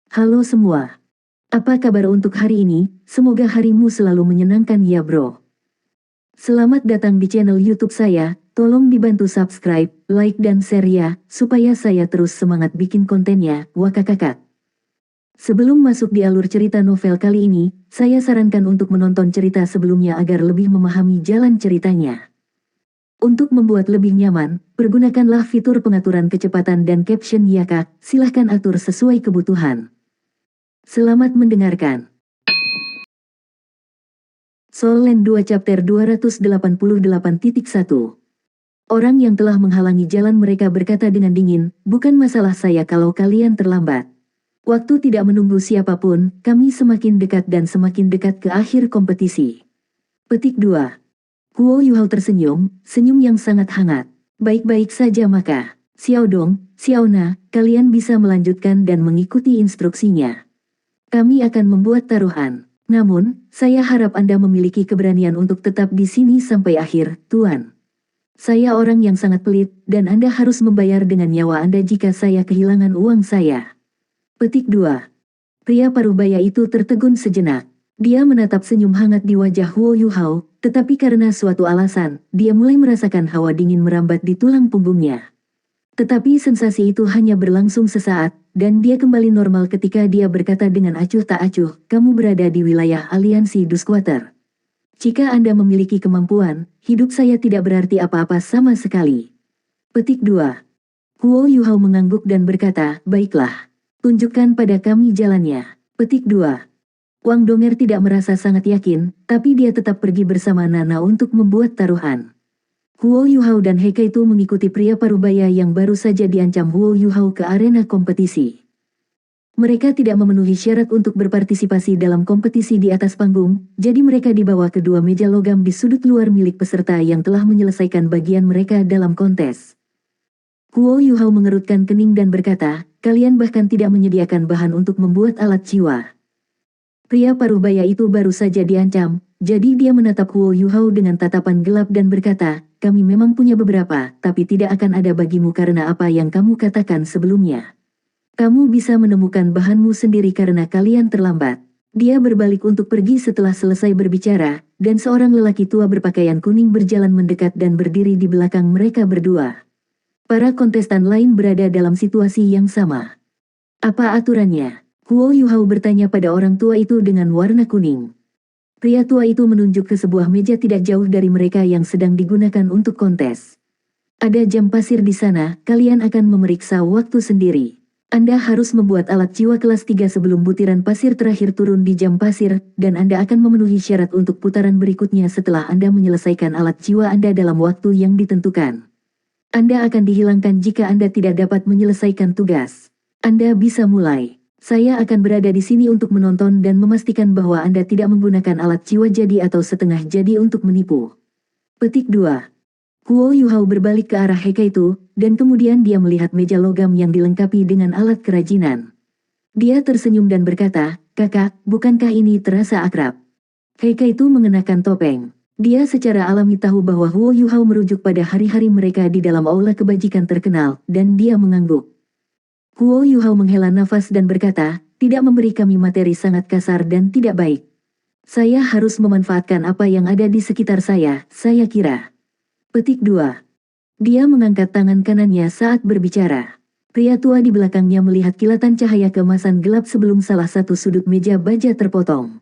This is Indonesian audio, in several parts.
Halo semua. Apa kabar untuk hari ini? Semoga harimu selalu menyenangkan ya bro. Selamat datang di channel YouTube saya. Tolong dibantu subscribe, like dan share ya, supaya saya terus semangat bikin kontennya. Wakakakak. Sebelum masuk di alur cerita novel kali ini, saya sarankan untuk menonton cerita sebelumnya agar lebih memahami jalan ceritanya. Untuk membuat lebih nyaman, pergunakanlah fitur pengaturan kecepatan dan caption ya kak, silahkan atur sesuai kebutuhan. Selamat mendengarkan. Soul Land 2 Chapter 288.1. Orang yang telah menghalangi jalan mereka berkata dengan dingin, bukan masalah saya kalau kalian terlambat. Waktu tidak menunggu siapapun, kami semakin dekat dan semakin dekat ke akhir kompetisi. Petik 2. Huo Yuhao tersenyum, senyum yang sangat hangat. Baik-baik saja maka, Xiao Dong, Xiao Na, kalian bisa melanjutkan dan mengikuti instruksinya. Kami akan membuat taruhan. Namun, saya harap Anda memiliki keberanian untuk tetap di sini sampai akhir, Tuan. Saya orang yang sangat pelit, dan Anda harus membayar dengan nyawa Anda jika saya kehilangan uang saya. Petik 2. Pria parubaya itu tertegun sejenak. Dia menatap senyum hangat di wajah Huo Yuhao, tetapi karena suatu alasan, dia mulai merasakan hawa dingin merambat di tulang punggungnya. Tetapi sensasi itu hanya berlangsung sesaat, dan dia kembali normal ketika dia berkata dengan acuh tak acuh, kamu berada di wilayah aliansi Duskwater. Jika Anda memiliki kemampuan, hidup saya tidak berarti apa-apa sama sekali. Petik 2. Huo Yuhao mengangguk dan berkata, baiklah. Tunjukkan pada kami jalannya. Petik 2. Wang Donger tidak merasa sangat yakin, tapi dia tetap pergi bersama Nana untuk membuat taruhan. Huo Yuhao dan Hekaitu mengikuti pria parubaya yang baru saja diancam Huo Yuhao ke arena kompetisi. Mereka tidak memenuhi syarat untuk berpartisipasi dalam kompetisi di atas panggung, jadi mereka dibawa ke dua meja logam di sudut luar milik peserta yang telah menyelesaikan bagian mereka dalam kontes. Huo Yuhao mengerutkan kening dan berkata, kalian bahkan tidak menyediakan bahan untuk membuat alat jiwa. Pria parubaya itu baru saja diancam, jadi dia menatap Huo Yuhao dengan tatapan gelap dan berkata, kami memang punya beberapa, tapi tidak akan ada bagimu karena apa yang kamu katakan sebelumnya. Kamu bisa menemukan bahanmu sendiri karena kalian terlambat. Dia berbalik untuk pergi setelah selesai berbicara, dan seorang lelaki tua berpakaian kuning berjalan mendekat dan berdiri di belakang mereka berdua. Para kontestan lain berada dalam situasi yang sama. Apa aturannya? Huo Yuhao bertanya pada orang tua itu dengan warna kuning. Pria tua itu menunjuk ke sebuah meja tidak jauh dari mereka yang sedang digunakan untuk kontes. Ada jam pasir di sana, kalian akan memeriksa waktu sendiri. Anda harus membuat alat jiwa kelas 3 sebelum butiran pasir terakhir turun di jam pasir, dan Anda akan memenuhi syarat untuk putaran berikutnya setelah Anda menyelesaikan alat jiwa Anda dalam waktu yang ditentukan. Anda akan dihilangkan jika Anda tidak dapat menyelesaikan tugas. Anda bisa mulai. Saya akan berada di sini untuk menonton dan memastikan bahwa Anda tidak menggunakan alat jiwa jadi atau setengah jadi untuk menipu. Petik 2. Huo Yuhao berbalik ke arah Hekaitu, dan kemudian dia melihat meja logam yang dilengkapi dengan alat kerajinan. Dia tersenyum dan berkata, kakak, bukankah ini terasa akrab? Hekaitu mengenakan topeng. Dia secara alami tahu bahwa Huo Yuhao merujuk pada hari-hari mereka di dalam aula kebajikan terkenal, dan dia mengangguk. Huo Yuhao menghela nafas dan berkata, tidak memberi kami materi sangat kasar dan tidak baik. Saya harus memanfaatkan apa yang ada di sekitar saya kira. Petik 2. Dia mengangkat tangan kanannya saat berbicara. Pria tua di belakangnya melihat kilatan cahaya keemasan gelap sebelum salah satu sudut meja baja terpotong.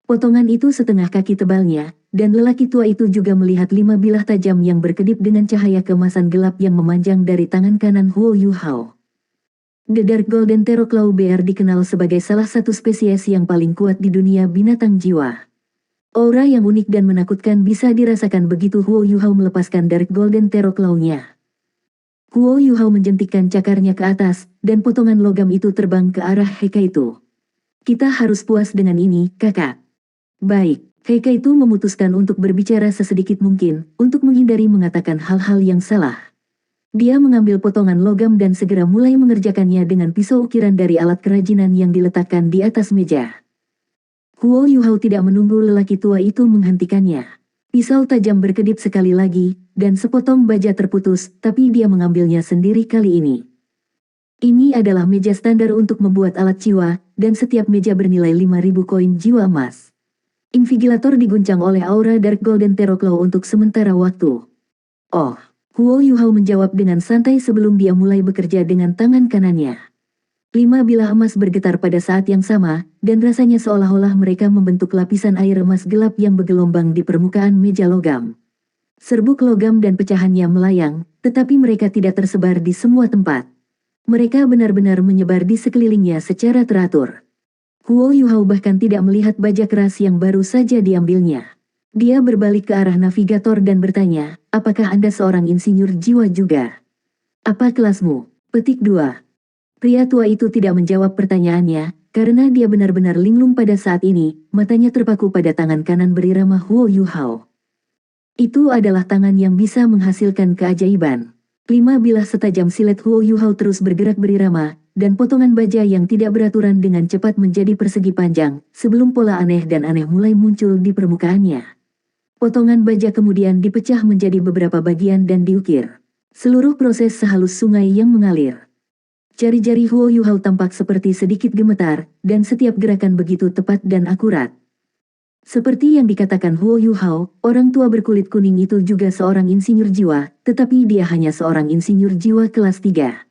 Potongan itu setengah kaki tebalnya, dan lelaki tua itu juga melihat 5 bilah tajam yang berkedip dengan cahaya keemasan gelap yang memanjang dari tangan kanan Huo Yuhao. The Dark Golden Terrorclaw Bear dikenal sebagai salah satu spesies yang paling kuat di dunia binatang jiwa. Aura yang unik dan menakutkan bisa dirasakan begitu Huo Yuhao melepaskan Dark Golden Terrorclaw-nya. Huo Yuhao menjentikkan cakarnya ke atas, dan potongan logam itu terbang ke arah Hekaitu. Kita harus puas dengan ini, kakak. Baik, Hekaitu memutuskan untuk berbicara sesedikit mungkin, untuk menghindari mengatakan hal-hal yang salah. Dia mengambil potongan logam dan segera mulai mengerjakannya dengan pisau ukiran dari alat kerajinan yang diletakkan di atas meja. Huo Yuhao tidak menunggu lelaki tua itu menghentikannya. Pisau tajam berkedip sekali lagi, dan sepotong baja terputus, tapi dia mengambilnya sendiri kali ini. Ini adalah meja standar untuk membuat alat jiwa, dan setiap meja bernilai 5.000 koin jiwa emas. Invigilator diguncang oleh aura Dark Golden Terraclaw untuk sementara waktu. Oh, Huo Yuhao menjawab dengan santai sebelum dia mulai bekerja dengan tangan kanannya. 5 bilah emas bergetar pada saat yang sama, dan rasanya seolah-olah mereka membentuk lapisan air emas gelap yang bergelombang di permukaan meja logam. Serbuk logam dan pecahannya melayang, tetapi mereka tidak tersebar di semua tempat. Mereka benar-benar menyebar di sekelilingnya secara teratur. Huo Yuhao bahkan tidak melihat baja keras yang baru saja diambilnya. Dia berbalik ke arah navigator dan bertanya, apakah Anda seorang insinyur jiwa juga? Apa kelasmu? Petik 2. Pria tua itu tidak menjawab pertanyaannya, karena dia benar-benar linglung pada saat ini, matanya terpaku pada tangan kanan berirama Huo Yuhao. Itu adalah tangan yang bisa menghasilkan keajaiban. 5 bilah setajam silet Huo Yuhao terus bergerak berirama, dan potongan baja yang tidak beraturan dengan cepat menjadi persegi panjang, sebelum pola aneh dan aneh mulai muncul di permukaannya. Potongan baja kemudian dipecah menjadi beberapa bagian dan diukir. Seluruh proses sehalus sungai yang mengalir. Jari-jari Huo Yuhao tampak seperti sedikit gemetar, dan setiap gerakan begitu tepat dan akurat. Seperti yang dikatakan Huo Yuhao, orang tua berkulit kuning itu juga seorang insinyur jiwa, tetapi dia hanya seorang insinyur jiwa kelas 3.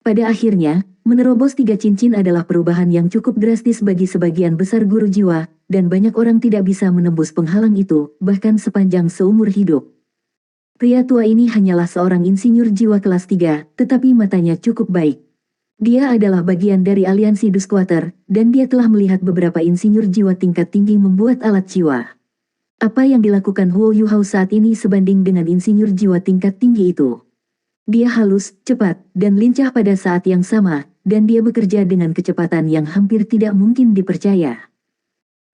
Pada akhirnya, menerobos 3 cincin adalah perubahan yang cukup drastis bagi sebagian besar guru jiwa, dan banyak orang tidak bisa menembus penghalang itu, bahkan sepanjang seumur hidup. Pria tua ini hanyalah seorang insinyur jiwa kelas 3, tetapi matanya cukup baik. Dia adalah bagian dari aliansi Duskwater, dan dia telah melihat beberapa insinyur jiwa tingkat tinggi membuat alat jiwa. Apa yang dilakukan Huo Yuhao saat ini sebanding dengan insinyur jiwa tingkat tinggi itu. Dia halus, cepat, dan lincah pada saat yang sama, dan dia bekerja dengan kecepatan yang hampir tidak mungkin dipercaya.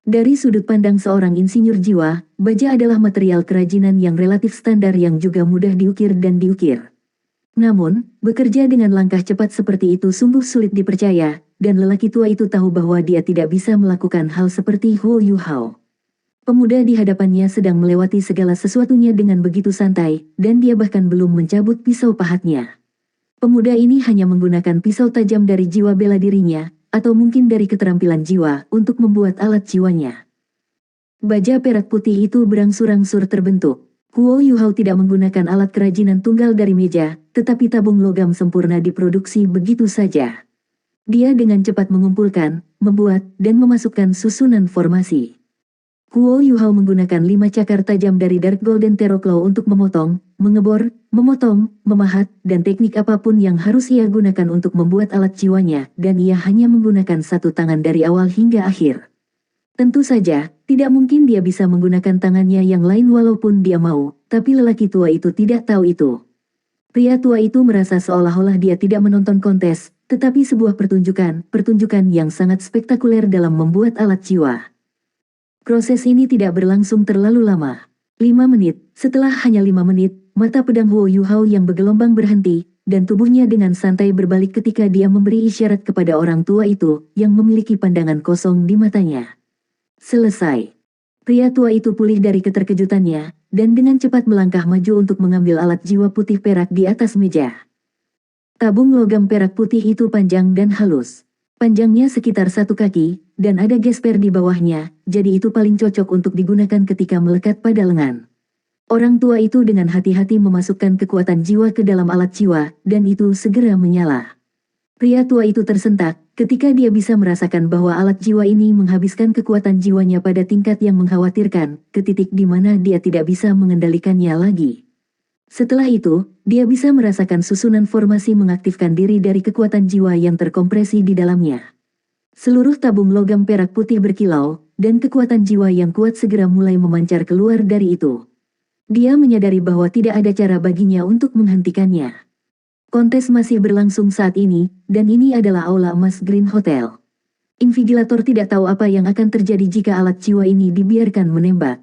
Dari sudut pandang seorang insinyur jiwa, baja adalah material kerajinan yang relatif standar yang juga mudah diukir dan diukir. Namun, bekerja dengan langkah cepat seperti itu sungguh sulit dipercaya, dan lelaki tua itu tahu bahwa dia tidak bisa melakukan hal seperti Huo Yuhao. Pemuda di hadapannya sedang melewati segala sesuatunya dengan begitu santai, dan dia bahkan belum mencabut pisau pahatnya. Pemuda ini hanya menggunakan pisau tajam dari jiwa bela dirinya, atau mungkin dari keterampilan jiwa, untuk membuat alat jiwanya. Baja perak putih itu berangsur-angsur terbentuk. Huo Yuhao tidak menggunakan alat kerajinan tunggal dari meja, tetapi tabung logam sempurna diproduksi begitu saja. Dia dengan cepat mengumpulkan, membuat, dan memasukkan susunan formasi. Huo Yuhao menggunakan 5 cakar tajam dari Dark Golden Terraclaw untuk memotong, mengebor, memotong, memahat, dan teknik apapun yang harus ia gunakan untuk membuat alat jiwanya, dan ia hanya menggunakan satu tangan dari awal hingga akhir. Tentu saja, tidak mungkin dia bisa menggunakan tangannya yang lain walaupun dia mau, tapi lelaki tua itu tidak tahu itu. Pria tua itu merasa seolah-olah dia tidak menonton kontes, tetapi sebuah pertunjukan yang sangat spektakuler dalam membuat alat jiwa. Proses ini tidak berlangsung terlalu lama. 5 menit, setelah hanya 5 menit, mata pedang Huo Yuhao yang bergelombang berhenti, dan tubuhnya dengan santai berbalik ketika dia memberi isyarat kepada orang tua itu, yang memiliki pandangan kosong di matanya. Selesai. Pria tua itu pulih dari keterkejutannya, dan dengan cepat melangkah maju untuk mengambil alat jiwa putih perak di atas meja. Tabung logam perak putih itu panjang dan halus. Panjangnya sekitar 1 kaki, dan ada gesper di bawahnya, jadi itu paling cocok untuk digunakan ketika melekat pada lengan. Orang tua itu dengan hati-hati memasukkan kekuatan jiwa ke dalam alat jiwa, dan itu segera menyala. Pria tua itu tersentak, ketika dia bisa merasakan bahwa alat jiwa ini menghabiskan kekuatan jiwanya pada tingkat yang mengkhawatirkan, ke titik di mana dia tidak bisa mengendalikannya lagi. Setelah itu, dia bisa merasakan susunan formasi mengaktifkan diri dari kekuatan jiwa yang terkompresi di dalamnya. Seluruh tabung logam perak putih berkilau, dan kekuatan jiwa yang kuat segera mulai memancar keluar dari itu. Dia menyadari bahwa tidak ada cara baginya untuk menghentikannya. Kontes masih berlangsung saat ini, dan ini adalah aula emas Green Hotel. Invigilator tidak tahu apa yang akan terjadi jika alat jiwa ini dibiarkan menembak.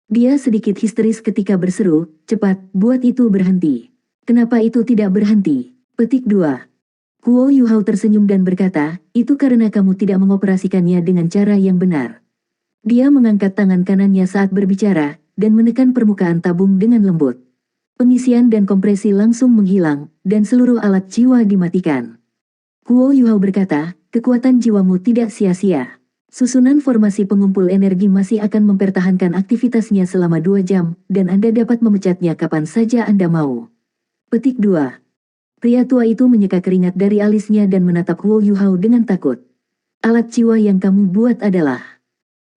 Dia sedikit histeris ketika berseru, cepat, buat itu berhenti. Kenapa itu tidak berhenti? Petik 2. Huo Yuhao tersenyum dan berkata, itu karena kamu tidak mengoperasikannya dengan cara yang benar. Dia mengangkat tangan kanannya saat berbicara, dan menekan permukaan tabung dengan lembut. Pengisian dan kompresi langsung menghilang, dan seluruh alat jiwa dimatikan. Huo Yuhao berkata, kekuatan jiwamu tidak sia-sia. Susunan formasi pengumpul energi masih akan mempertahankan aktivitasnya selama 2 jam, dan Anda dapat memecatnya kapan saja Anda mau. Petik 2. Pria tua itu menyeka keringat dari alisnya dan menatap Huo Yuhao dengan takut. Alat jiwa yang kamu buat adalah...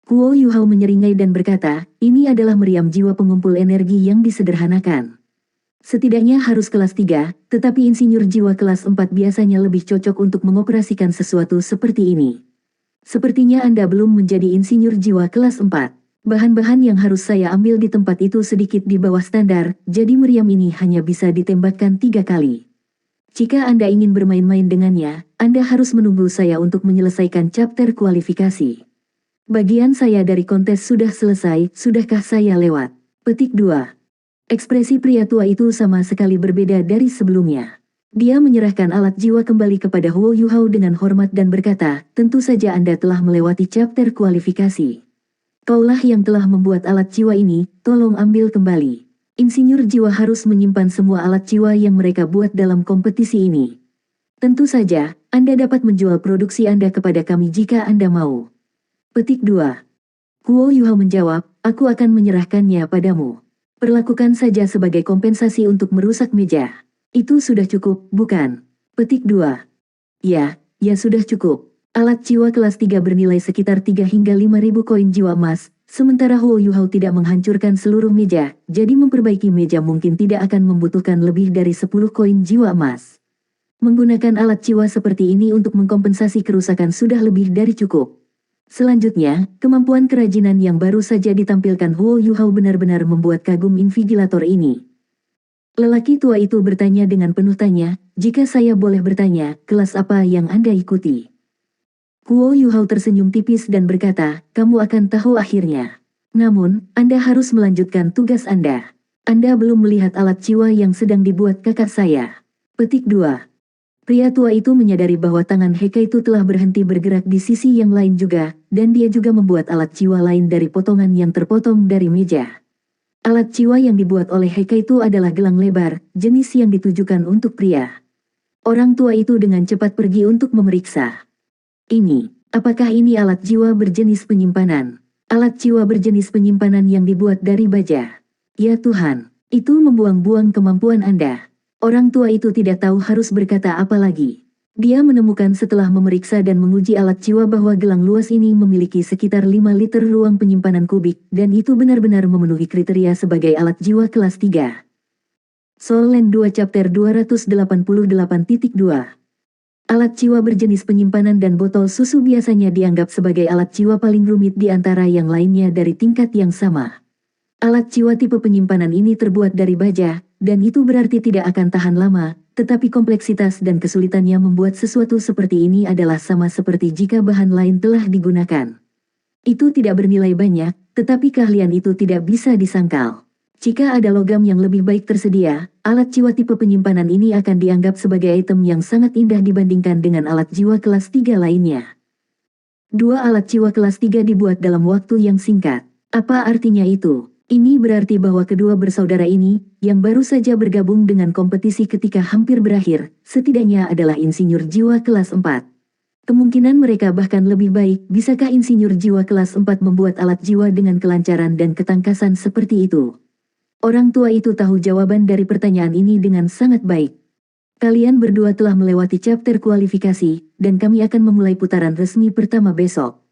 Huo Yuhao menyeringai dan berkata, ini adalah meriam jiwa pengumpul energi yang disederhanakan. Setidaknya harus kelas 3, tetapi insinyur jiwa kelas 4 biasanya lebih cocok untuk mengoperasikan sesuatu seperti ini. Sepertinya Anda belum menjadi insinyur jiwa kelas 4. Bahan-bahan yang harus saya ambil di tempat itu sedikit di bawah standar, jadi meriam ini hanya bisa ditembakkan 3 kali. Jika Anda ingin bermain-main dengannya, Anda harus menunggu saya untuk menyelesaikan chapter kualifikasi. Bagian saya dari kontes sudah selesai, sudahkah saya lewat? Petik 2. Ekspresi pria tua itu sama sekali berbeda dari sebelumnya. Dia menyerahkan alat jiwa kembali kepada Huo Yuhao dengan hormat dan berkata, tentu saja Anda telah melewati chapter kualifikasi. Kaulah yang telah membuat alat jiwa ini, tolong ambil kembali. Insinyur jiwa harus menyimpan semua alat jiwa yang mereka buat dalam kompetisi ini. Tentu saja, Anda dapat menjual produksi Anda kepada kami jika Anda mau. Petik 2. Huo Yuhao menjawab, aku akan menyerahkannya padamu. Perlakukan saja sebagai kompensasi untuk merusak meja. Itu sudah cukup, bukan? Petik 2. Ya sudah cukup. Alat jiwa kelas 3 bernilai sekitar 3 hingga 5.000 koin jiwa emas, sementara Huo Yuhao tidak menghancurkan seluruh meja, jadi memperbaiki meja mungkin tidak akan membutuhkan lebih dari 10 koin jiwa emas. Menggunakan alat jiwa seperti ini untuk mengkompensasi kerusakan sudah lebih dari cukup. Selanjutnya, kemampuan kerajinan yang baru saja ditampilkan Huo Yuhao benar-benar membuat kagum invigilator ini. Lelaki tua itu bertanya dengan penuh tanya, jika saya boleh bertanya, kelas apa yang Anda ikuti? Huo Yuhao tersenyum tipis dan berkata, kamu akan tahu akhirnya. Namun, Anda harus melanjutkan tugas Anda. Anda belum melihat alat jiwa yang sedang dibuat kakak saya. Petik 2. Pria tua itu menyadari bahwa tangan Heka itu telah berhenti bergerak di sisi yang lain juga, dan dia juga membuat alat jiwa lain dari potongan yang terpotong dari meja. Alat jiwa yang dibuat oleh Heka itu adalah gelang lebar, jenis yang ditujukan untuk pria. Orang tua itu dengan cepat pergi untuk memeriksa. Apakah ini alat jiwa berjenis penyimpanan? Alat jiwa berjenis penyimpanan yang dibuat dari baja. Ya Tuhan, itu membuang-buang kemampuan Anda. Orang tua itu tidak tahu harus berkata apa lagi. Dia menemukan setelah memeriksa dan menguji alat jiwa bahwa gelang luas ini memiliki sekitar 5 liter ruang penyimpanan kubik, dan itu benar-benar memenuhi kriteria sebagai alat jiwa kelas 3. Soul Land 2 Chapter 288.2. Alat jiwa berjenis penyimpanan dan botol susu biasanya dianggap sebagai alat jiwa paling rumit di antara yang lainnya dari tingkat yang sama. Alat jiwa tipe penyimpanan ini terbuat dari baja, dan itu berarti tidak akan tahan lama, tetapi kompleksitas dan kesulitannya membuat sesuatu seperti ini adalah sama seperti jika bahan lain telah digunakan. Itu tidak bernilai banyak, tetapi keahlian itu tidak bisa disangkal. Jika ada logam yang lebih baik tersedia, alat jiwa tipe penyimpanan ini akan dianggap sebagai item yang sangat indah dibandingkan dengan alat jiwa kelas 3 lainnya. 2 alat jiwa kelas 3 dibuat dalam waktu yang singkat. Apa artinya itu? Ini berarti bahwa kedua bersaudara ini, yang baru saja bergabung dengan kompetisi ketika hampir berakhir, setidaknya adalah insinyur jiwa kelas 4. Kemungkinan mereka bahkan lebih baik. Bisakah insinyur jiwa kelas 4 membuat alat jiwa dengan kelancaran dan ketangkasan seperti itu? Orang tua itu tahu jawaban dari pertanyaan ini dengan sangat baik. Kalian berdua telah melewati chapter kualifikasi, dan kami akan memulai putaran resmi pertama besok.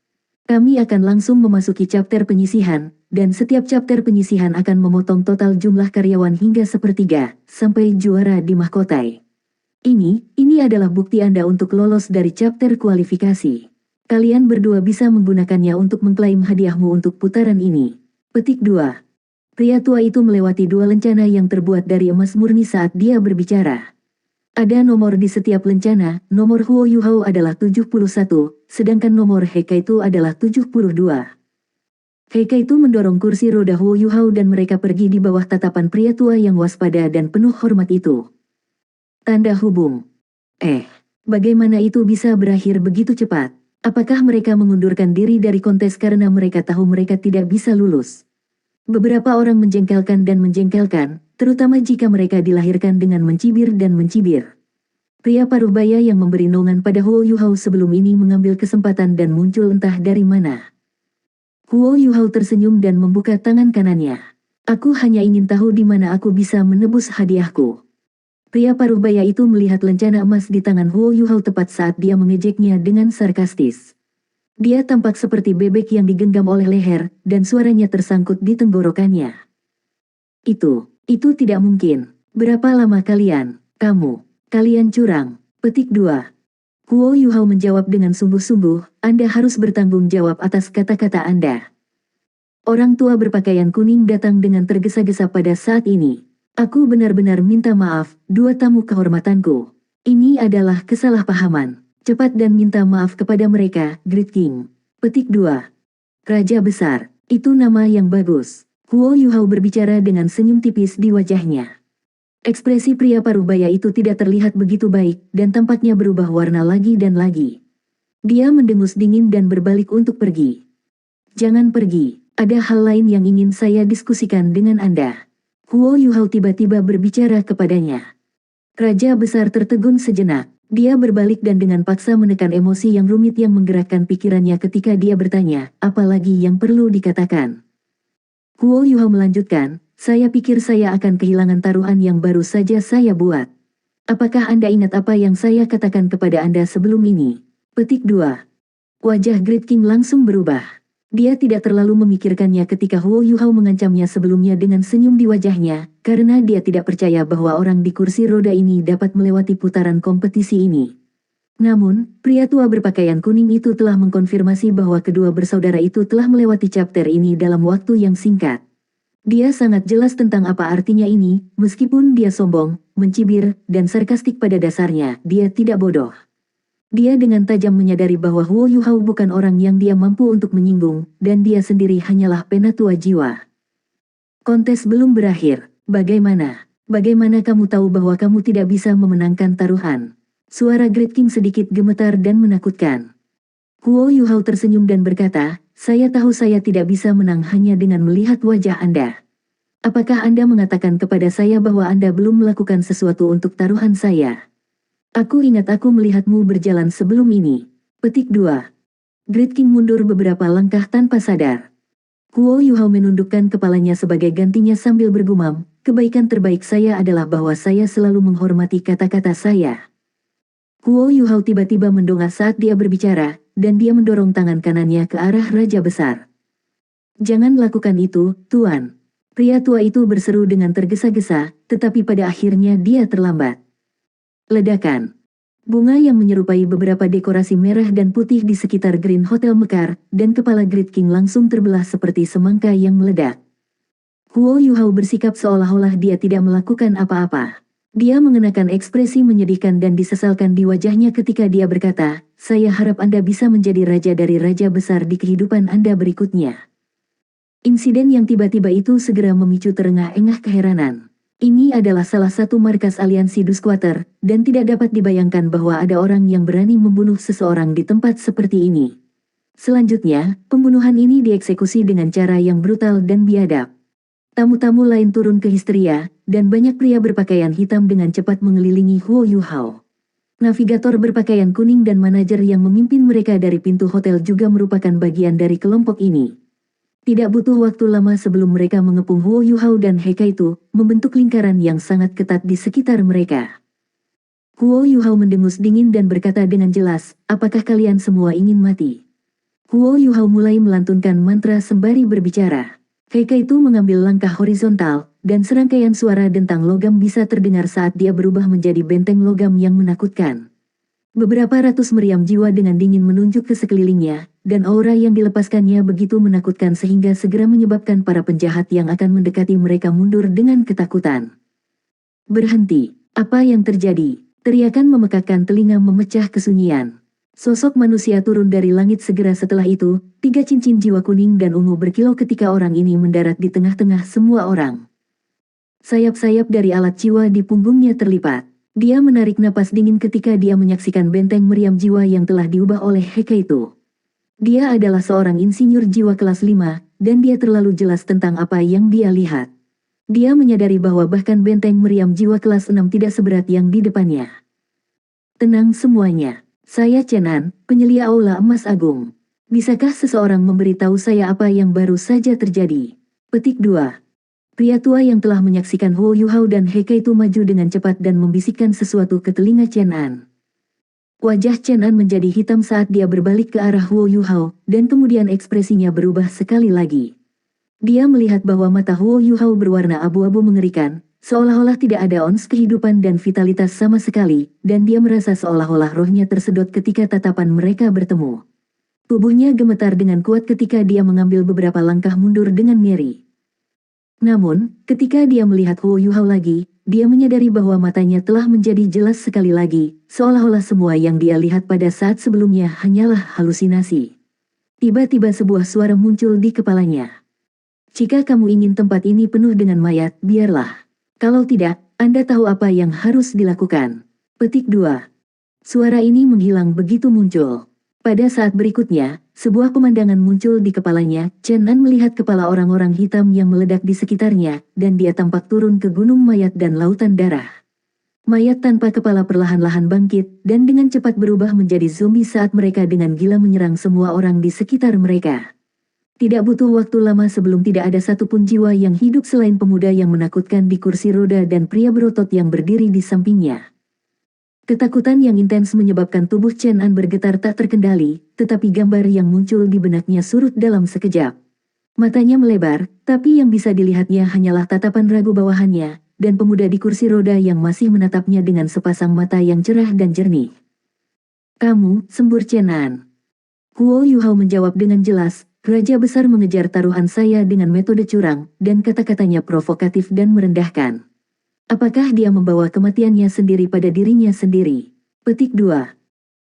Kami akan langsung memasuki chapter penyisihan, dan setiap chapter penyisihan akan memotong total jumlah karyawan hingga 1/3, sampai juara di mahkotai. Ini adalah bukti Anda untuk lolos dari chapter kualifikasi. Kalian berdua bisa menggunakannya untuk mengklaim hadiahmu untuk putaran ini. Petik 2. Pria tua itu melewati 2 lencana yang terbuat dari emas murni saat dia berbicara. Ada nomor di setiap lencana, nomor Huo Yuhao adalah 71, sedangkan nomor Heka itu adalah 72. Heka itu mendorong kursi roda Huo Yuhao dan mereka pergi di bawah tatapan pria tua yang waspada dan penuh hormat itu. Tanda hubung. Bagaimana itu bisa berakhir begitu cepat? Apakah mereka mengundurkan diri dari kontes karena mereka tahu mereka tidak bisa lulus? Beberapa orang menjengkelkan dan menjengkelkan, terutama jika mereka dilahirkan dengan mencibir dan mencibir. Pria parubaya yang memberi naungan pada Huo Yuhao sebelum ini mengambil kesempatan dan muncul entah dari mana. Huo Yuhao tersenyum dan membuka tangan kanannya. Aku hanya ingin tahu di mana aku bisa menebus hadiahku. Pria parubaya itu melihat lencana emas di tangan Huo Yuhao tepat saat dia mengejeknya dengan sarkastis. Dia tampak seperti bebek yang digenggam oleh leher, dan suaranya tersangkut di tenggorokannya. Itu tidak mungkin. Berapa lama kalian? Kalian curang. Petik 2. Huo Yuhao menjawab dengan sungguh-sungguh, Anda harus bertanggung jawab atas kata-kata Anda. Orang tua berpakaian kuning datang dengan tergesa-gesa pada saat ini. Aku benar-benar minta maaf, dua tamu kehormatanku. Ini adalah kesalahpahaman. Cepat dan minta maaf kepada mereka, Great King. Petik 2. Raja Besar, itu nama yang bagus. Huo Yuhao berbicara dengan senyum tipis di wajahnya. Ekspresi pria parubaya itu tidak terlihat begitu baik, dan tampaknya berubah warna lagi dan lagi. Dia mendengus dingin dan berbalik untuk pergi. Jangan pergi, ada hal lain yang ingin saya diskusikan dengan Anda. Huo Yuhao tiba-tiba berbicara kepadanya. Raja Besar tertegun sejenak. Dia berbalik dan dengan paksa menekan emosi yang rumit yang menggerakkan pikirannya ketika dia bertanya, apalagi yang perlu dikatakan. Huo Yuhao melanjutkan, saya pikir saya akan kehilangan taruhan yang baru saja saya buat. Apakah Anda ingat apa yang saya katakan kepada Anda sebelum ini? Petik 2. Wajah Great King langsung berubah. Dia tidak terlalu memikirkannya ketika Huo Yuhao mengancamnya sebelumnya dengan senyum di wajahnya, karena dia tidak percaya bahwa orang di kursi roda ini dapat melewati putaran kompetisi ini. Namun, pria tua berpakaian kuning itu telah mengkonfirmasi bahwa kedua bersaudara itu telah melewati chapter ini dalam waktu yang singkat. Dia sangat jelas tentang apa artinya ini, meskipun dia sombong, mencibir, dan sarkastik pada dasarnya, dia tidak bodoh. Dia dengan tajam menyadari bahwa Huo Yuhao bukan orang yang dia mampu untuk menyinggung, dan dia sendiri hanyalah penatua jiwa. Kontes belum berakhir. Bagaimana kamu tahu bahwa kamu tidak bisa memenangkan taruhan? Suara Great King sedikit gemetar dan menakutkan. Huo Yuhao tersenyum dan berkata, saya tahu saya tidak bisa menang hanya dengan melihat wajah Anda. Apakah Anda mengatakan kepada saya bahwa Anda belum melakukan sesuatu untuk taruhan saya? Aku ingat aku melihatmu berjalan sebelum ini. Petik 2. Great King mundur beberapa langkah tanpa sadar. Huo Yuhao menundukkan kepalanya sebagai gantinya sambil bergumam, kebaikan terbaik saya adalah bahwa saya selalu menghormati kata-kata saya. Huo Yuhao tiba-tiba mendongak saat dia berbicara, dan dia mendorong tangan kanannya ke arah Raja Besar. Jangan lakukan itu, Tuan. Pria tua itu berseru dengan tergesa-gesa, tetapi pada akhirnya dia terlambat. Ledakan. Bunga yang menyerupai beberapa dekorasi merah dan putih di sekitar Green Hotel mekar, dan kepala Great King langsung terbelah seperti semangka yang meledak. Huo Yuhao bersikap seolah-olah dia tidak melakukan apa-apa. Dia mengenakan ekspresi menyedihkan dan disesalkan di wajahnya ketika dia berkata, saya harap Anda bisa menjadi raja dari raja besar di kehidupan Anda berikutnya. Insiden yang tiba-tiba itu segera memicu terengah-engah keheranan. Ini adalah salah satu markas aliansi Duskwater, dan tidak dapat dibayangkan bahwa ada orang yang berani membunuh seseorang di tempat seperti ini. Selanjutnya, pembunuhan ini dieksekusi dengan cara yang brutal dan biadab. Tamu-tamu lain turun ke histeria, dan banyak pria berpakaian hitam dengan cepat mengelilingi Huo Yuhao. Navigator berpakaian kuning dan manajer yang memimpin mereka dari pintu hotel juga merupakan bagian dari kelompok ini. Tidak butuh waktu lama sebelum mereka mengepung Huo Yuhao dan Hekaitu, membentuk lingkaran yang sangat ketat di sekitar mereka. Huo Yuhao mendengus dingin dan berkata dengan jelas, apakah kalian semua ingin mati? Huo Yuhao mulai melantunkan mantra sembari berbicara. Hekaitu mengambil langkah horizontal, dan serangkaian suara dentang logam bisa terdengar saat dia berubah menjadi benteng logam yang menakutkan. Beberapa ratus meriam jiwa dengan dingin menunjuk ke sekelilingnya, dan aura yang dilepaskannya begitu menakutkan sehingga segera menyebabkan para penjahat yang akan mendekati mereka mundur dengan ketakutan. Berhenti, apa yang terjadi? Teriakan memekakkan telinga memecah kesunyian. Sosok manusia turun dari langit segera setelah itu, 3 cincin jiwa kuning dan ungu berkilau ketika orang ini mendarat di tengah-tengah semua orang. Sayap-sayap dari alat jiwa di punggungnya terlipat. Dia menarik napas dingin ketika dia menyaksikan benteng meriam jiwa yang telah diubah oleh Hekaitu. Dia adalah seorang insinyur jiwa kelas 5, dan dia terlalu jelas tentang apa yang dia lihat. Dia menyadari bahwa bahkan benteng meriam jiwa kelas 6 tidak seberat yang di depannya. Tenang semuanya. Saya Chen An, penyelia Aula Emas Agung. Bisakah seseorang memberitahu saya apa yang baru saja terjadi? Petik 2. Pria tua yang telah menyaksikan Huo Yuhao dan He Kai itu maju dengan cepat dan membisikkan sesuatu ke telinga Chen An. Wajah Chen An menjadi hitam saat dia berbalik ke arah Huo Yuhao, dan kemudian ekspresinya berubah sekali lagi. Dia melihat bahwa mata Huo Yuhao berwarna abu-abu mengerikan, seolah-olah tidak ada ons kehidupan dan vitalitas sama sekali, dan dia merasa seolah-olah rohnya tersedot ketika tatapan mereka bertemu. Tubuhnya gemetar dengan kuat ketika dia mengambil beberapa langkah mundur dengan ngeri. Namun, ketika dia melihat Huo Yuhao lagi, dia menyadari bahwa matanya telah menjadi jelas sekali lagi, seolah-olah semua yang dia lihat pada saat sebelumnya hanyalah halusinasi. Tiba-tiba sebuah suara muncul di kepalanya. Jika kamu ingin tempat ini penuh dengan mayat, biarlah. Kalau tidak, Anda tahu apa yang harus dilakukan. Petik 2. Suara ini menghilang begitu muncul. Pada saat berikutnya, sebuah pemandangan muncul di kepalanya. Chen An melihat kepala orang-orang hitam yang meledak di sekitarnya, dan dia tampak turun ke gunung mayat dan lautan darah. Mayat tanpa kepala perlahan-lahan bangkit, dan dengan cepat berubah menjadi zombie saat mereka dengan gila menyerang semua orang di sekitar mereka. Tidak butuh waktu lama sebelum tidak ada satupun jiwa yang hidup selain pemuda yang menakutkan di kursi roda dan pria berotot yang berdiri di sampingnya. Ketakutan yang intens menyebabkan tubuh Chen An bergetar tak terkendali, tetapi gambar yang muncul di benaknya surut dalam sekejap. Matanya melebar, tapi yang bisa dilihatnya hanyalah tatapan ragu bawahannya, dan pemuda di kursi roda yang masih menatapnya dengan sepasang mata yang cerah dan jernih. Kamu, sembur Chen An. Huo Yuhao menjawab dengan jelas, Raja Besar mengejar taruhan saya dengan metode curang, dan kata-katanya provokatif dan merendahkan. Apakah dia membawa kematiannya sendiri pada dirinya sendiri? Petik 2.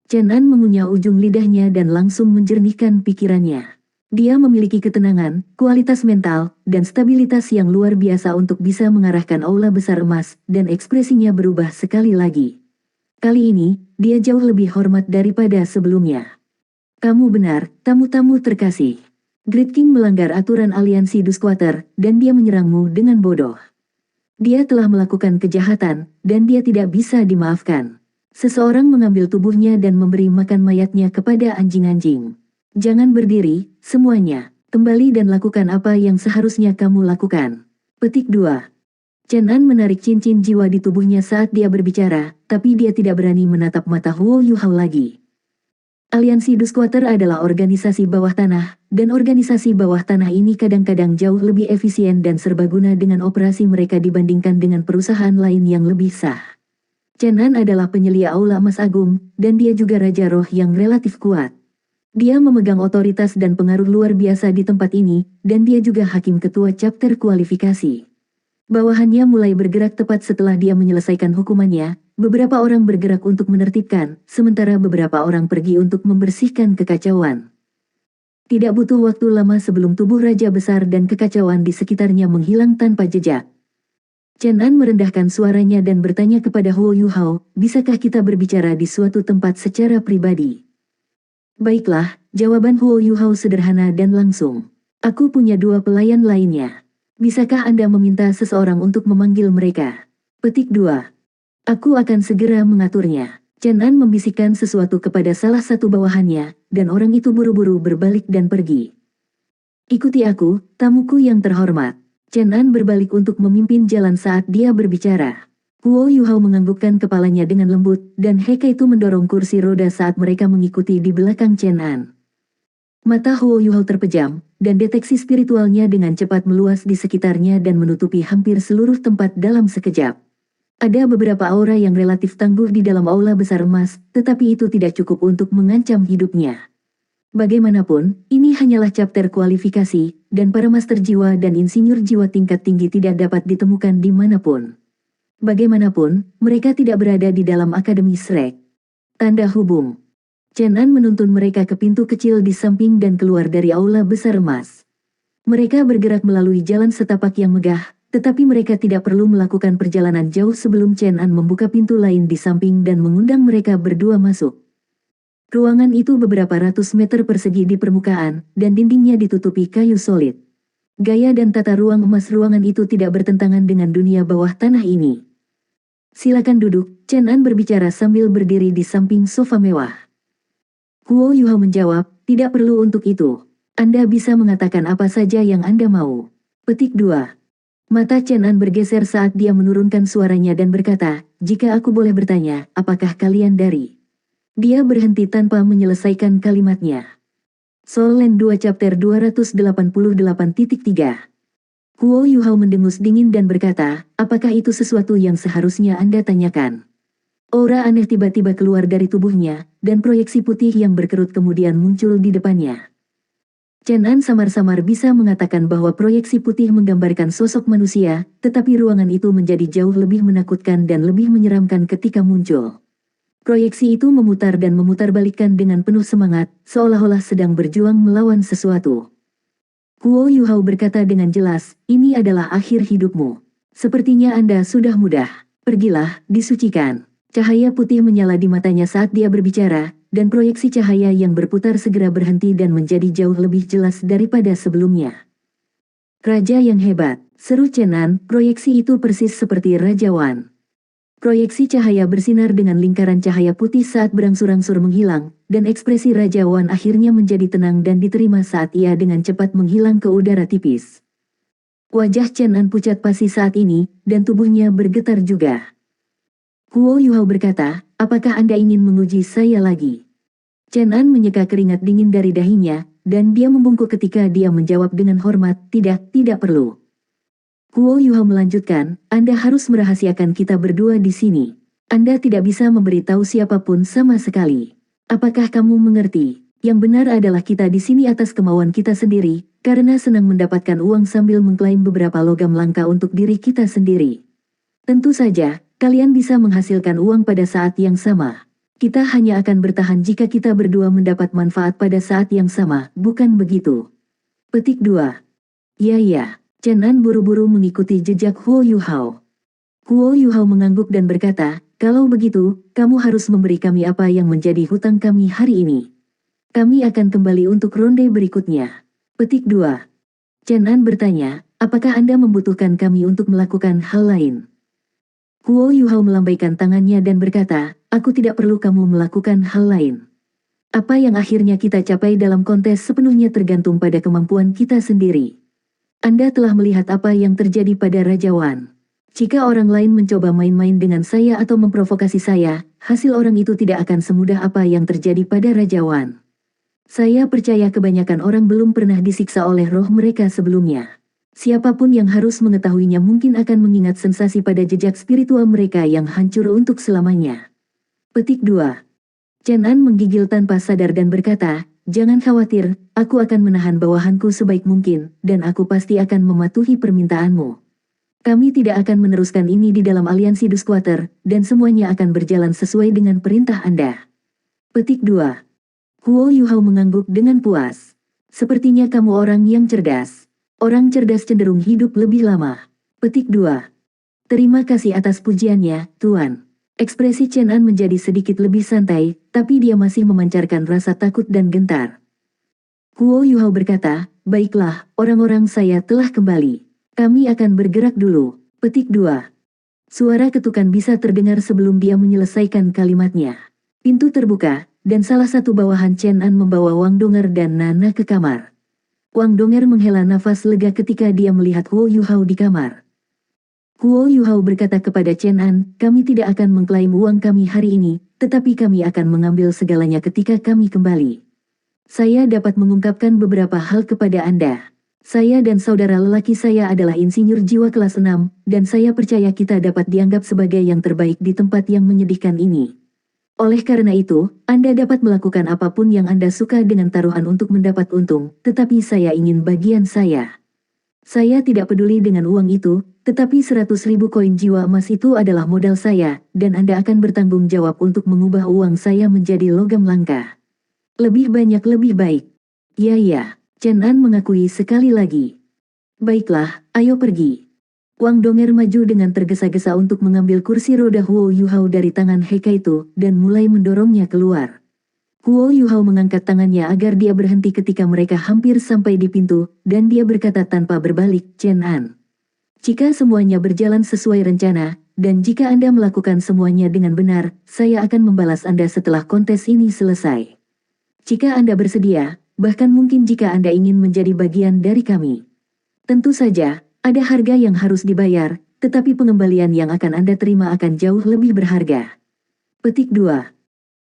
Chen An mengunyah ujung lidahnya dan langsung menjernihkan pikirannya. Dia memiliki ketenangan, kualitas mental, dan stabilitas yang luar biasa untuk bisa mengarahkan aula besar emas, dan ekspresinya berubah sekali lagi. Kali ini, dia jauh lebih hormat daripada sebelumnya. Kamu benar, tamu-tamu terkasih. Great King melanggar aturan aliansi Dusquater, dan dia menyerangmu dengan bodoh. Dia telah melakukan kejahatan, dan dia tidak bisa dimaafkan. Seseorang mengambil tubuhnya dan memberi makan mayatnya kepada anjing-anjing. Jangan berdiri, semuanya. Kembali dan lakukan apa yang seharusnya kamu lakukan. Petik 2. Chen An menarik cincin jiwa di tubuhnya saat dia berbicara, tapi dia tidak berani menatap mata Huo Yuhao lagi. Aliansi Dusquater adalah organisasi bawah tanah, dan organisasi bawah tanah ini kadang-kadang jauh lebih efisien dan serbaguna dengan operasi mereka dibandingkan dengan perusahaan lain yang lebih sah. Chen An adalah penyelia Aula Emas Agung, dan dia juga Raja Roh yang relatif kuat. Dia memegang otoritas dan pengaruh luar biasa di tempat ini, dan dia juga hakim ketua chapter kualifikasi. Bawahannya mulai bergerak tepat setelah dia menyelesaikan hukumannya. Beberapa orang bergerak untuk menertibkan, sementara beberapa orang pergi untuk membersihkan kekacauan. Tidak butuh waktu lama sebelum tubuh Raja Besar dan kekacauan di sekitarnya menghilang tanpa jejak. Chen An merendahkan suaranya dan bertanya kepada Huo Yuhao, bisakah kita berbicara di suatu tempat secara pribadi? Baiklah, jawaban Huo Yuhao sederhana dan langsung. Aku punya 2 pelayan lainnya. Bisakah Anda meminta seseorang untuk memanggil mereka? Petik 2. Aku akan segera mengaturnya. Chen An membisikkan sesuatu kepada salah satu bawahannya, dan orang itu buru-buru berbalik dan pergi. Ikuti aku, tamuku yang terhormat. Chen An berbalik untuk memimpin jalan saat dia berbicara. Huo Yuhao menganggukkan kepalanya dengan lembut, dan He Kai itu mendorong kursi roda saat mereka mengikuti di belakang Chen An. Mata Huo Yuhao terpejam, dan deteksi spiritualnya dengan cepat meluas di sekitarnya dan menutupi hampir seluruh tempat dalam sekejap. Ada beberapa aura yang relatif tangguh di dalam aula besar emas, tetapi itu tidak cukup untuk mengancam hidupnya. Bagaimanapun, ini hanyalah chapter kualifikasi, dan para master jiwa dan insinyur jiwa tingkat tinggi tidak dapat ditemukan dimanapun. Bagaimanapun, mereka tidak berada di dalam Akademi Shrek. Tanda hubung. Chen An menuntun mereka ke pintu kecil di samping dan keluar dari aula besar emas. Mereka bergerak melalui jalan setapak yang megah, tetapi mereka tidak perlu melakukan perjalanan jauh sebelum Chen An membuka pintu lain di samping dan mengundang mereka berdua masuk. Ruangan itu beberapa ratus meter persegi di permukaan, dan dindingnya ditutupi kayu solid. Gaya dan tata ruang emas ruangan itu tidak bertentangan dengan dunia bawah tanah ini. Silakan duduk, Chen An berbicara sambil berdiri di samping sofa mewah. Huo Yuhao menjawab, tidak perlu untuk itu. Anda bisa mengatakan apa saja yang Anda mau. Petik 2. Mata Chen An bergeser saat dia menurunkan suaranya dan berkata, jika aku boleh bertanya, apakah kalian dari? Dia berhenti tanpa menyelesaikan kalimatnya. Soul Land 2 Chapter 288.3. Huo Yuhao mendengus dingin dan berkata, apakah itu sesuatu yang seharusnya Anda tanyakan? Aura aneh tiba-tiba keluar dari tubuhnya, dan proyeksi putih yang berkerut kemudian muncul di depannya. Chen An samar-samar bisa mengatakan bahwa proyeksi putih menggambarkan sosok manusia, tetapi ruangan itu menjadi jauh lebih menakutkan dan lebih menyeramkan ketika muncul. Proyeksi itu memutar dan memutarbalikkan dengan penuh semangat, seolah-olah sedang berjuang melawan sesuatu. Huo Yuhao berkata dengan jelas, ini adalah akhir hidupmu. Sepertinya Anda sudah mudah. Pergilah, disucikan. Cahaya putih menyala di matanya saat dia berbicara, dan proyeksi cahaya yang berputar segera berhenti dan menjadi jauh lebih jelas daripada sebelumnya. Raja yang hebat, seru Chen An, proyeksi itu persis seperti Raja Wan. Proyeksi cahaya bersinar dengan lingkaran cahaya putih saat berangsur-angsur menghilang, dan ekspresi Raja Wan akhirnya menjadi tenang dan diterima saat ia dengan cepat menghilang ke udara tipis. Wajah Chen An pucat pasi saat ini, dan tubuhnya bergetar juga. Huo Yuhao berkata, apakah Anda ingin menguji saya lagi? Chen An menyeka keringat dingin dari dahinya, dan dia membungkuk ketika dia menjawab dengan hormat, tidak perlu. Huo Yuhao melanjutkan, Anda harus merahasiakan kita berdua di sini. Anda tidak bisa memberitahu siapapun sama sekali. Apakah kamu mengerti? Yang benar adalah kita di sini atas kemauan kita sendiri, karena senang mendapatkan uang sambil mengklaim beberapa logam langka untuk diri kita sendiri. Tentu saja, kalian bisa menghasilkan uang pada saat yang sama. Kita hanya akan bertahan jika kita berdua mendapat manfaat pada saat yang sama, bukan begitu? Petik 2. Ya. Chen An buru-buru mengikuti jejak Huo Yuhao. Huo Yuhao mengangguk dan berkata, kalau begitu, kamu harus memberi kami apa yang menjadi hutang kami hari ini. Kami akan kembali untuk ronde berikutnya. Petik 2. Chen An bertanya, apakah Anda membutuhkan kami untuk melakukan hal lain? Huo Yuhao melambaikan tangannya dan berkata, aku tidak perlu kamu melakukan hal lain. Apa yang akhirnya kita capai dalam kontes sepenuhnya tergantung pada kemampuan kita sendiri. Anda telah melihat apa yang terjadi pada Raja Wan. Jika orang lain mencoba main-main dengan saya atau memprovokasi saya, hasil orang itu tidak akan semudah apa yang terjadi pada Raja Wan. Saya percaya kebanyakan orang belum pernah disiksa oleh roh mereka sebelumnya. Siapapun yang harus mengetahuinya mungkin akan mengingat sensasi pada jejak spiritual mereka yang hancur untuk selamanya. Petik 2. Chen An menggigil tanpa sadar dan berkata, jangan khawatir, aku akan menahan bawahanku sebaik mungkin, dan aku pasti akan mematuhi permintaanmu. Kami tidak akan meneruskan ini di dalam aliansi Dusquater, dan semuanya akan berjalan sesuai dengan perintah Anda. Petik 2. Huo Yuhao mengangguk dengan puas. Sepertinya kamu orang yang cerdas. Orang cerdas cenderung hidup lebih lama. Petik 2. Terima kasih atas pujiannya, Tuan. Ekspresi Chen An menjadi sedikit lebih santai, tapi dia masih memancarkan rasa takut dan gentar. Huo Yuhao berkata, baiklah, orang-orang saya telah kembali. Kami akan bergerak dulu. Petik 2. Suara ketukan bisa terdengar sebelum dia menyelesaikan kalimatnya. Pintu terbuka, dan salah satu bawahan Chen An membawa Wang Donger dan Nana ke kamar. Wang Donger menghela nafas lega ketika dia melihat Huo Yuhao di kamar. Huo Yuhao berkata kepada Chen An, kami tidak akan mengklaim uang kami hari ini, tetapi kami akan mengambil segalanya ketika kami kembali. Saya dapat mengungkapkan beberapa hal kepada Anda. Saya dan saudara lelaki saya adalah insinyur jiwa kelas 6, dan saya percaya kita dapat dianggap sebagai yang terbaik di tempat yang menyedihkan ini. Oleh karena itu, Anda dapat melakukan apapun yang Anda suka dengan taruhan untuk mendapat untung, tetapi saya ingin bagian saya. Saya tidak peduli dengan uang itu, tetapi 100.000 koin jiwa emas itu adalah modal saya, dan Anda akan bertanggung jawab untuk mengubah uang saya menjadi logam langka. Lebih banyak lebih baik. Ya, Chen An mengakui sekali lagi. Baiklah, ayo pergi. Wang Donger maju dengan tergesa-gesa untuk mengambil kursi roda Huo Yuhao dari tangan Hekaito, dan mulai mendorongnya keluar. Huo Yuhao mengangkat tangannya agar dia berhenti ketika mereka hampir sampai di pintu, dan dia berkata tanpa berbalik, Chen An. Jika semuanya berjalan sesuai rencana, dan jika Anda melakukan semuanya dengan benar, saya akan membalas Anda setelah kontes ini selesai. Jika Anda bersedia, bahkan mungkin jika Anda ingin menjadi bagian dari kami. Tentu saja, ada harga yang harus dibayar, tetapi pengembalian yang akan Anda terima akan jauh lebih berharga. Petik 2.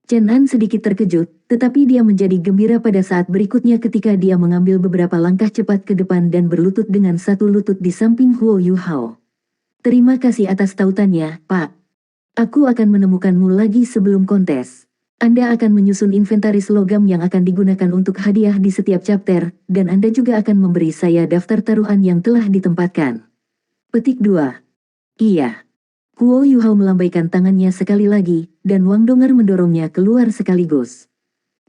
Chen An sedikit terkejut, tetapi dia menjadi gembira pada saat berikutnya ketika dia mengambil beberapa langkah cepat ke depan dan berlutut dengan satu lutut di samping Huo Yuhao. Terima kasih atas tautannya, Pak. Aku akan menemukanmu lagi sebelum kontes. Anda akan menyusun inventaris logam yang akan digunakan untuk hadiah di setiap chapter, dan Anda juga akan memberi saya daftar taruhan yang telah ditempatkan. Petik 2. Iya. Huo Yuhao melambaikan tangannya sekali lagi, dan Wang Dong'er mendorongnya keluar sekaligus.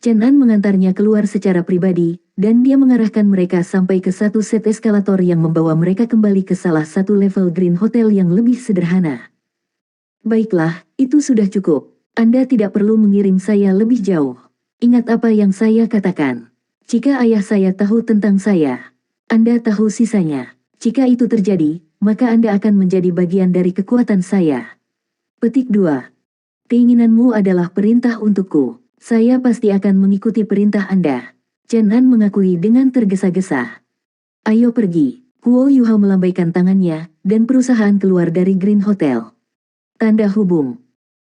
Chen An mengantarnya keluar secara pribadi, dan dia mengarahkan mereka sampai ke satu set eskalator yang membawa mereka kembali ke salah satu level Green Hotel yang lebih sederhana. Baiklah, itu sudah cukup. Anda tidak perlu mengirim saya lebih jauh. Ingat apa yang saya katakan. Jika ayah saya tahu tentang saya, Anda tahu sisanya. Jika itu terjadi, maka Anda akan menjadi bagian dari kekuatan saya. Petik 2. Keinginanmu adalah perintah untukku. Saya pasti akan mengikuti perintah Anda. Chen An mengakui dengan tergesa-gesa. Ayo pergi. Huo Yuhao melambaikan tangannya, dan perusahaan keluar dari Green Hotel. Tanda hubung.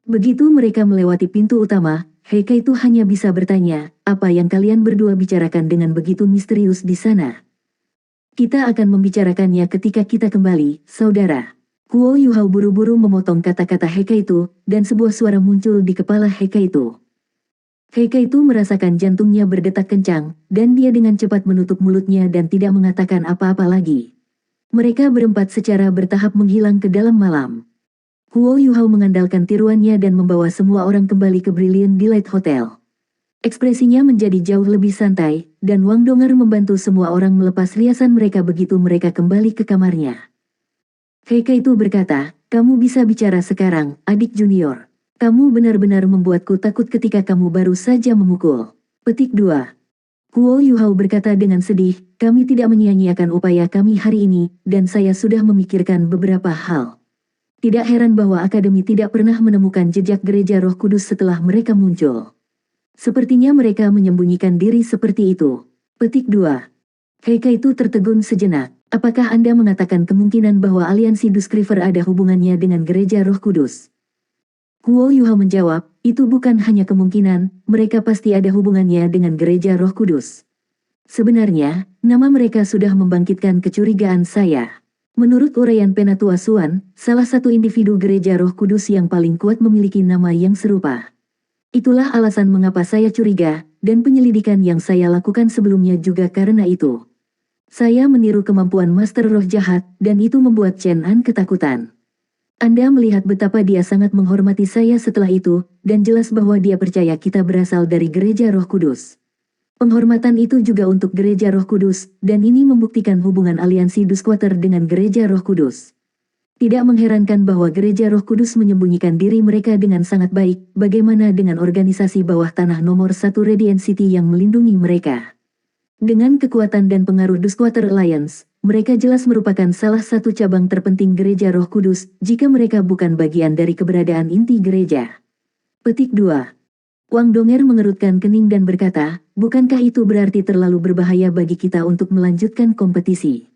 Begitu mereka melewati pintu utama, Heike itu hanya bisa bertanya, apa yang kalian berdua bicarakan dengan begitu misterius di sana? Kita akan membicarakannya ketika kita kembali, saudara. Huo Yuhao buru-buru memotong kata-kata Heike itu, dan sebuah suara muncul di kepala Heike itu. Heike itu merasakan jantungnya berdetak kencang, dan dia dengan cepat menutup mulutnya dan tidak mengatakan apa-apa lagi. Mereka berempat secara bertahap menghilang ke dalam malam. Huo Yuhao mengandalkan tiruannya dan membawa semua orang kembali ke Brilliant Delight Hotel. Ekspresinya menjadi jauh lebih santai, dan Wang Dong'er membantu semua orang melepas riasan mereka begitu mereka kembali ke kamarnya. Heike itu berkata, kamu bisa bicara sekarang, adik junior. Kamu benar-benar membuatku takut ketika kamu baru saja memukul. Petik 2. Huo Yuhao berkata dengan sedih, kami tidak menyia-nyiakan upaya kami hari ini, dan saya sudah memikirkan beberapa hal. Tidak heran bahwa Akademi tidak pernah menemukan jejak gereja Roh Kudus setelah mereka muncul. Sepertinya mereka menyembunyikan diri seperti itu. Petik 2. Heike itu tertegun sejenak. Apakah Anda mengatakan kemungkinan bahwa aliansi Duskriver ada hubungannya dengan gereja Roh Kudus? Huo Yuhao menjawab, itu bukan hanya kemungkinan, mereka pasti ada hubungannya dengan gereja Roh Kudus. Sebenarnya, nama mereka sudah membangkitkan kecurigaan saya. Menurut uraian Penatua Suan, salah satu individu gereja Roh Kudus yang paling kuat memiliki nama yang serupa. Itulah alasan mengapa saya curiga, dan penyelidikan yang saya lakukan sebelumnya juga karena itu. Saya meniru kemampuan Master Roh Jahat, dan itu membuat Chen An ketakutan. Anda melihat betapa dia sangat menghormati saya setelah itu, dan jelas bahwa dia percaya kita berasal dari gereja Roh Kudus. Penghormatan itu juga untuk gereja Roh Kudus, dan ini membuktikan hubungan aliansi Duskwater dengan gereja Roh Kudus. Tidak mengherankan bahwa gereja Roh Kudus menyembunyikan diri mereka dengan sangat baik, bagaimana dengan organisasi bawah tanah nomor 1 Radiant City yang melindungi mereka. Dengan kekuatan dan pengaruh Duskwater Alliance, mereka jelas merupakan salah satu cabang terpenting gereja Roh Kudus, jika mereka bukan bagian dari keberadaan inti gereja. Petik 2. Wang Dong'er mengerutkan kening dan berkata, bukankah itu berarti terlalu berbahaya bagi kita untuk melanjutkan kompetisi?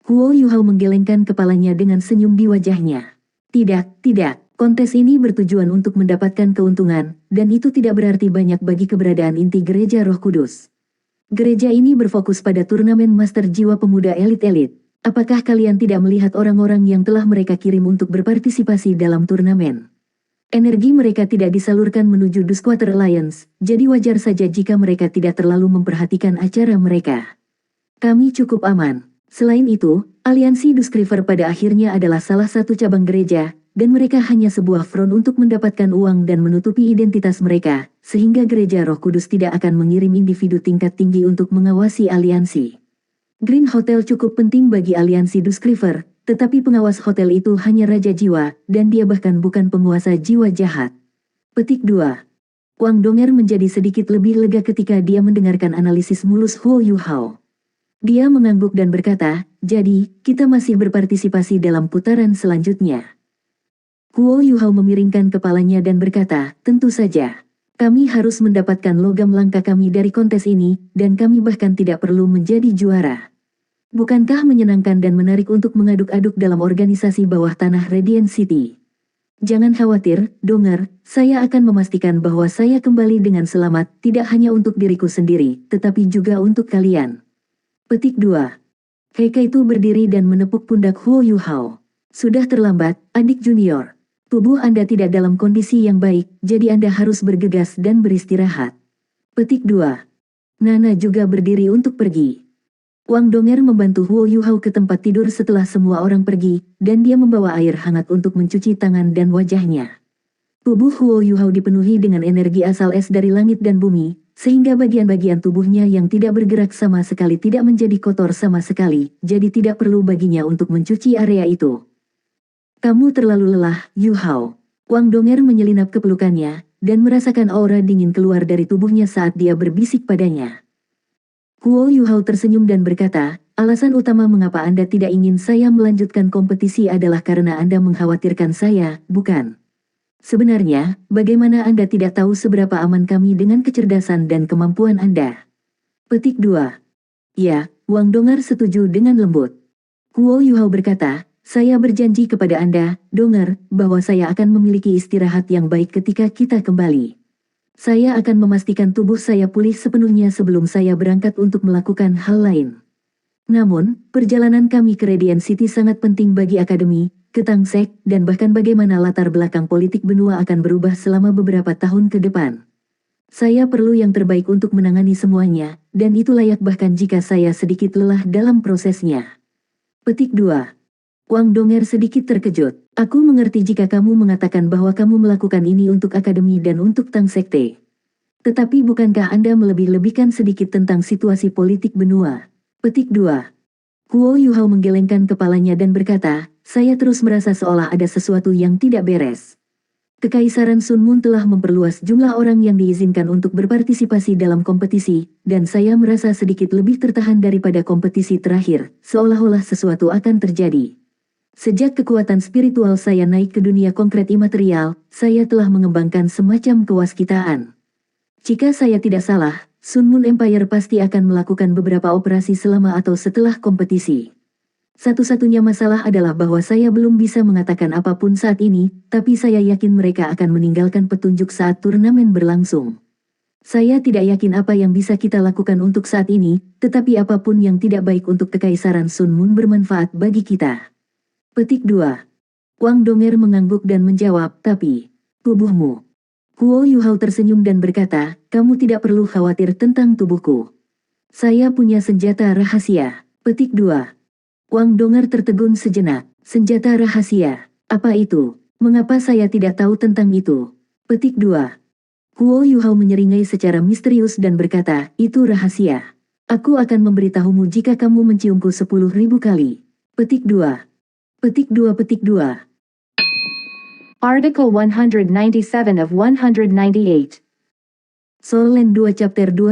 Huo Yuhao menggelengkan kepalanya dengan senyum di wajahnya. Tidak, tidak. Kontes ini bertujuan untuk mendapatkan keuntungan, dan itu tidak berarti banyak bagi keberadaan inti gereja Roh Kudus. Gereja ini berfokus pada turnamen Master Jiwa Pemuda Elit-Elit. Apakah kalian tidak melihat orang-orang yang telah mereka kirim untuk berpartisipasi dalam turnamen? Energi mereka tidak disalurkan menuju Duskwater Alliance, jadi wajar saja jika mereka tidak terlalu memperhatikan acara mereka. Kami cukup aman. Selain itu, aliansi Duskriver pada akhirnya adalah salah satu cabang gereja, dan mereka hanya sebuah front untuk mendapatkan uang dan menutupi identitas mereka, sehingga gereja Roh Kudus tidak akan mengirim individu tingkat tinggi untuk mengawasi aliansi. Green Hotel cukup penting bagi aliansi Duskriver, tetapi pengawas hotel itu hanya Raja Jiwa, dan dia bahkan bukan penguasa jiwa jahat. Petik 2. Wang Dong'er menjadi sedikit lebih lega ketika dia mendengarkan analisis mulus Huo Yuhao. Dia mengangguk dan berkata, jadi, kita masih berpartisipasi dalam putaran selanjutnya. Huo Yuhao memiringkan kepalanya dan berkata, tentu saja. Kami harus mendapatkan logam langka kami dari kontes ini, dan kami bahkan tidak perlu menjadi juara. Bukankah menyenangkan dan menarik untuk mengaduk-aduk dalam organisasi bawah tanah Radiant City? Jangan khawatir, Donger, saya akan memastikan bahwa saya kembali dengan selamat, tidak hanya untuk diriku sendiri, tetapi juga untuk kalian. Petik 2. Heike itu berdiri dan menepuk pundak Huo Yuhao. Sudah terlambat, adik junior. Tubuh Anda tidak dalam kondisi yang baik, jadi Anda harus bergegas dan beristirahat. Petik 2. Nana juga berdiri untuk pergi. Wang Donger membantu Huo Yuhao ke tempat tidur setelah semua orang pergi, dan dia membawa air hangat untuk mencuci tangan dan wajahnya. Tubuh Huo Yuhao dipenuhi dengan energi asal es dari langit dan bumi, sehingga bagian-bagian tubuhnya yang tidak bergerak sama sekali tidak menjadi kotor sama sekali, jadi tidak perlu baginya untuk mencuci area itu. Kamu terlalu lelah, Yuhao. Wang Donger menyelinap ke pelukannya, dan merasakan aura dingin keluar dari tubuhnya saat dia berbisik padanya. Huo Yuhao tersenyum dan berkata, alasan utama mengapa Anda tidak ingin saya melanjutkan kompetisi adalah karena Anda mengkhawatirkan saya, bukan? Sebenarnya, bagaimana Anda tidak tahu seberapa aman kami dengan kecerdasan dan kemampuan Anda? Petik 2. Ya, Wang Donger setuju dengan lembut. Huo Yuhao berkata, saya berjanji kepada Anda, Donger, bahwa saya akan memiliki istirahat yang baik ketika kita kembali. Saya akan memastikan tubuh saya pulih sepenuhnya sebelum saya berangkat untuk melakukan hal lain. Namun, perjalanan kami ke Radiant City sangat penting bagi Akademi, Ketangsek, dan bahkan bagaimana latar belakang politik benua akan berubah selama beberapa tahun ke depan. Saya perlu yang terbaik untuk menangani semuanya, dan itu layak bahkan jika saya sedikit lelah dalam prosesnya. Petik 2. Wang Donger sedikit terkejut. Aku mengerti jika kamu mengatakan bahwa kamu melakukan ini untuk Akademi dan untuk Tang Sekte. Tetapi bukankah Anda melebih-lebihkan sedikit tentang situasi politik benua? Petik 2. Huo Yuhao menggelengkan kepalanya dan berkata, saya terus merasa seolah ada sesuatu yang tidak beres. Kekaisaran Sun Moon telah memperluas jumlah orang yang diizinkan untuk berpartisipasi dalam kompetisi, dan saya merasa sedikit lebih tertahan daripada kompetisi terakhir, seolah-olah sesuatu akan terjadi. Sejak kekuatan spiritual saya naik ke dunia konkret imaterial, saya telah mengembangkan semacam kewaskitaan. Jika saya tidak salah, Sun Moon Empire pasti akan melakukan beberapa operasi selama atau setelah kompetisi. Satu-satunya masalah adalah bahwa saya belum bisa mengatakan apapun saat ini, tapi saya yakin mereka akan meninggalkan petunjuk saat turnamen berlangsung. Saya tidak yakin apa yang bisa kita lakukan untuk saat ini, tetapi apapun yang tidak baik untuk Kekaisaran Sun Moon bermanfaat bagi kita. Petik 2. Wang Donger mengangguk dan menjawab, tapi, tubuhmu. Huo Yuhao tersenyum dan berkata, kamu tidak perlu khawatir tentang tubuhku. Saya punya senjata rahasia. Petik 2. Wang Donger tertegun sejenak. Senjata rahasia. Apa itu? Mengapa saya tidak tahu tentang itu? Petik 2. Huo Yuhao menyeringai secara misterius dan berkata, itu rahasia. Aku akan memberitahumu jika kamu menciumku 10.000 kali. Petik 2. Petik 2. Petik 2. Article 197 of 198. Soul Land 2 Chapter 2